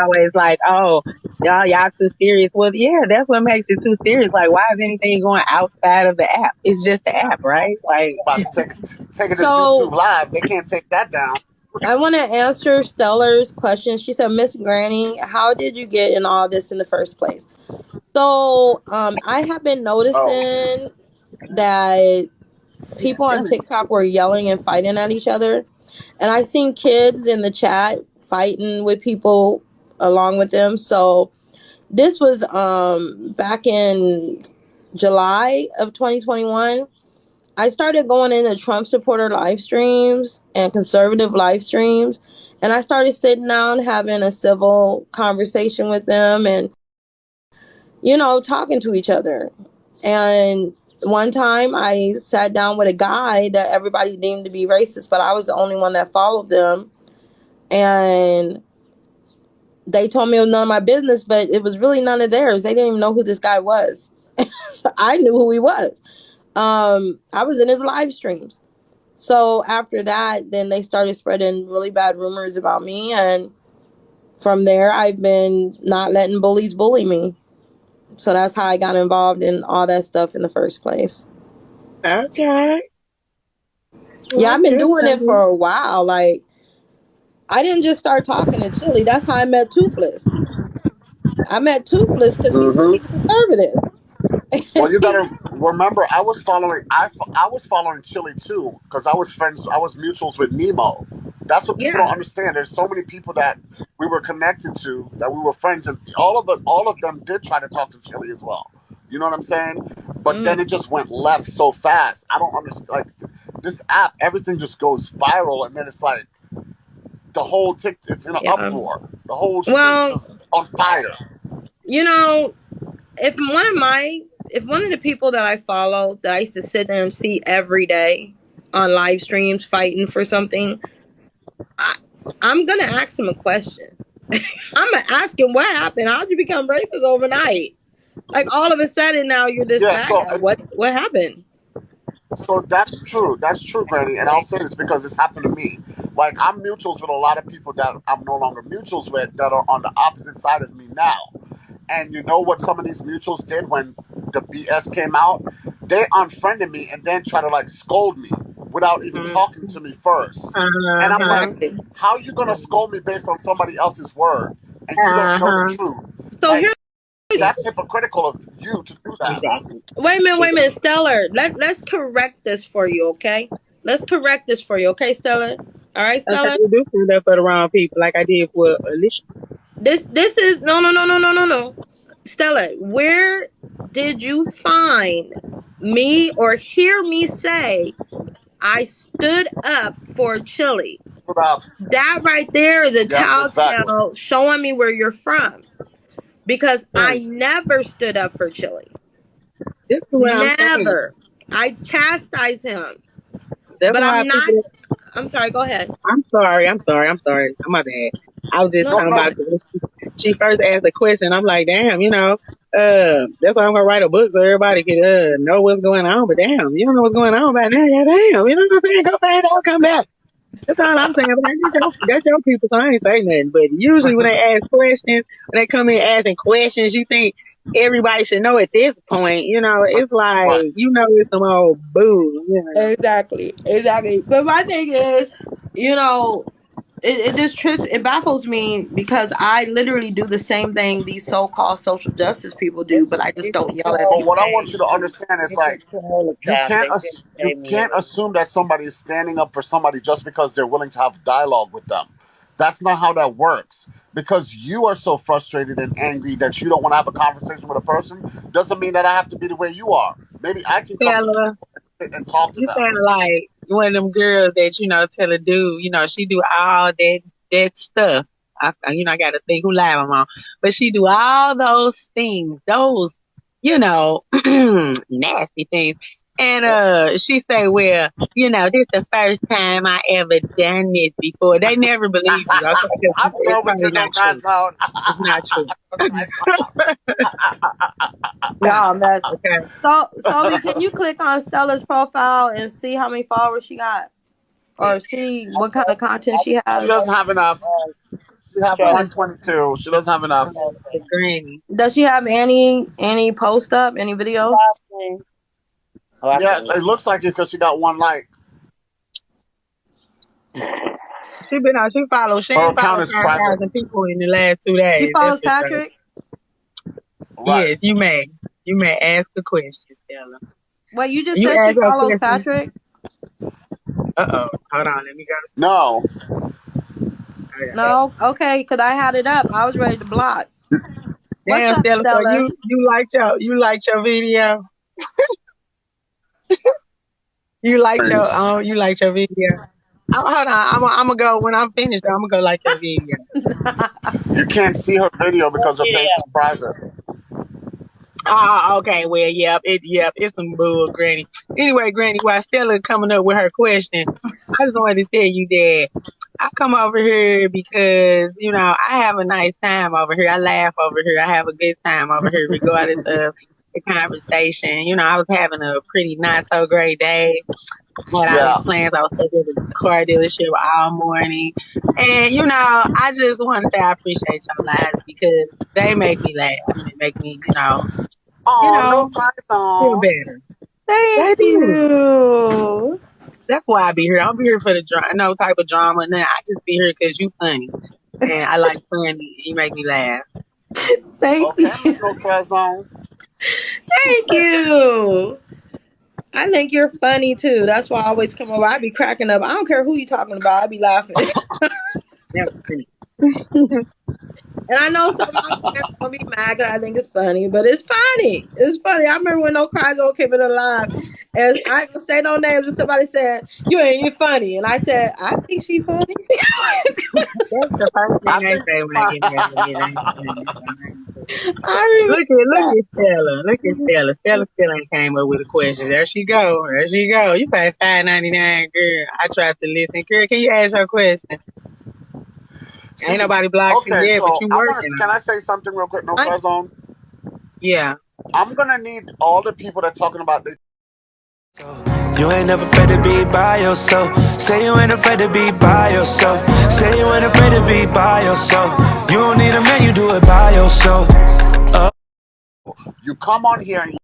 always like, oh, y'all too serious. Well, yeah, that's what makes it too serious. Like, why is anything going outside of the app? It's just the app, right? Like, About to take it to YouTube So Live. They can't take that down. I want to answer Stellar's question. She said, Miss Granny, how did you get in all this in the first place? So I have been Oh, noticing that people on TikTok were yelling and fighting at each other. And I seen kids in the chat fighting with people along with them. So this was back in July of 2021. I started going into Trump supporter live streams and conservative live streams. And I started sitting down having a civil conversation with them and, talking to each other. And one time I sat down with a guy that everybody deemed to be racist, but I was the only one that followed them. And they told me it was none of my business, but it was really none of theirs. They didn't even know who this guy was. So I knew who he was. I was in his live streams. So after that, then they started spreading really bad rumors about me. And from there, I've been not letting bullies bully me. So that's how I got involved in all that stuff in the first place. okay. Yeah, I've been Okay, doing it honey. for a while. Like, I didn't just start talking to Chili. That's how I met Toothless. I met Toothless because he's a conservative. well, you gotta remember, I was following Chili too because I was friends. I was mutuals with Nemo. That's what people Yeah. don't understand. There's so many people that we were connected to, that we were friends, and all of them did try to talk to Chili as well. You know what I'm saying? But then Mm. it just went left so fast. I don't understand. Like this app, everything just goes viral, and then it's like the whole it's in an Yeah. uproar. The whole streets Well, is on fire. you know, if one of the people that I follow that I used to sit there and see every day on live streams fighting for something, I'm gonna ask him a question. I'm gonna ask him what happened. How'd you become racist overnight? Like all of a sudden now you're this Yeah. MAGA. What happened? So that's true. That's true, Granny. And I'll say this because this happened to me. Like I'm mutuals with a lot of people that I'm no longer mutuals with that are on the opposite side of me now. And you know what some of these mutuals did when the BS came out? They unfriended me and then try to like scold me without even talking to me first. And I'm Uh-huh. like, Exactly. how are you gonna scold me based on somebody else's word and you don't know the Uh-huh. truth? So And here, that's hypocritical of you to do that. Exactly. wait a minute, Stellar. Let's correct this for you, okay? Let's correct this for you, okay, Stellar? All right, Okay, Stellar. you do stand up for the wrong people, like I did for Alicia. This is no. Stella, where did you find me or hear me say I stood up for Chili? But, That right there is a yeah, exactly. telltale showing me where you're from. Because I Right. never stood up for Chili. This is what I'm saying. Never. I chastise him. That's But why I'm not. people. I'm sorry, go ahead. I'm sorry. My bad. I was just No, No, talking no, about she first asked the question. I'm like, damn, that's why I'm gonna write a book so everybody can know what's going on. But damn, you don't know what's going on right now. Yeah, damn, you know what I'm saying? Go find out, come back. That's all I'm saying. But that's your people, so I ain't say nothing. But usually when they ask questions, when they come in asking questions, you think everybody should know at this point. It's like right. it's some old boo. exactly. But my thing is, you know, it baffles me because I literally do the same thing these so-called social justice people do, but I just It's don't a yell at But troll what I people. want you page. to understand is It's a like troll account. They just you came can't in. assume that somebody is standing up for somebody just because they're willing to have dialogue with them. That's not how that works. Because you are so frustrated and angry that you don't want to have a conversation with a person doesn't mean that I have to be the way you are. Maybe I can come to you Stella, and sit and talk to you them. sound like one of them girls that tell a dude, she do all that stuff. I got to think who live I'm on, but she do all those things, those nasty things, and she say, well, this the first time I ever done this before. They never believe you, okay? 'Cause I'm it's through with probably your no not true. cuss out. It's not true. No cuss out. Y'all mess. Okay. So, Sophie, can you click on Stella's profile and see how many followers she got, or see what kind of content she She has? doesn't have enough. She have Trust 122. She doesn't have enough. the granny. Does she have any post up, any videos? Yeah, it looks like it because she got 1 like. She been on. She follows. She Her ain't account followed is private. 5,000 people in the last 2 She days. follows That's for sure. Patrick? Right. Yes, you may. You may ask a question, Stella. Wait, you just You said she ask her follows question. Patrick? Uh-oh. Hold on. Let me go. No. Okay. No? Okay, because I had it up. I was ready to block. What's Damn, up, Stella. So Stella? you liked your video. You liked your video. Hold on. I'm gonna go when I'm finished. I'm gonna go like your video. You can't see her video because her page is private. Okay. Well, it's some bull, Granny. Anyway, Granny, while Stella coming up with her question, I just wanted to tell you that I come over here because, I have a nice time over here. I laugh over here. I have a good time over here, regardless of the conversation. I was having a pretty not so great day. I had all Yeah. these plans. I was stuck at the car dealership all morning. And, I just want to say I appreciate y'all lives because they make me laugh and they make me, Oh, no cry feel song. better. Thank They do. you. That's why I be here. I don't be here for the no type of drama. Nah, I just be here because you funny. And I like funny. You make me laugh. Thank Okay, you. no cry song. Thank you. I think you're funny too. That's why I always come over. I be cracking up. I don't care who you talking about. I be laughing. That's funny. And I know some of my friends gonna be mad because I think it's funny, but it's funny. It's funny. I remember when No Cry Zone came in alive, and I ain't gonna say no names, but somebody said, you're funny. And I said, I think she funny. That's the first I thing they think say when they get mad at me. They ain't funny. I remember Look at Stella. Look at Stella. Stella still ain't came up with a question. There she go. There she go. You pay $5.99, girl. I tried to listen. Girl, can you ask your question? See, Ain't nobody blocked you okay, yet, but so you I working want to. on Can I it. say something real quick? No cry zone. Yeah. I'm gonna need all the people that talking about this. You ain't never afraid to be by yourself. Say you ain't afraid to be by yourself. Say you ain't afraid to be by yourself. You don't need a man, you do it by yourself. You come on here and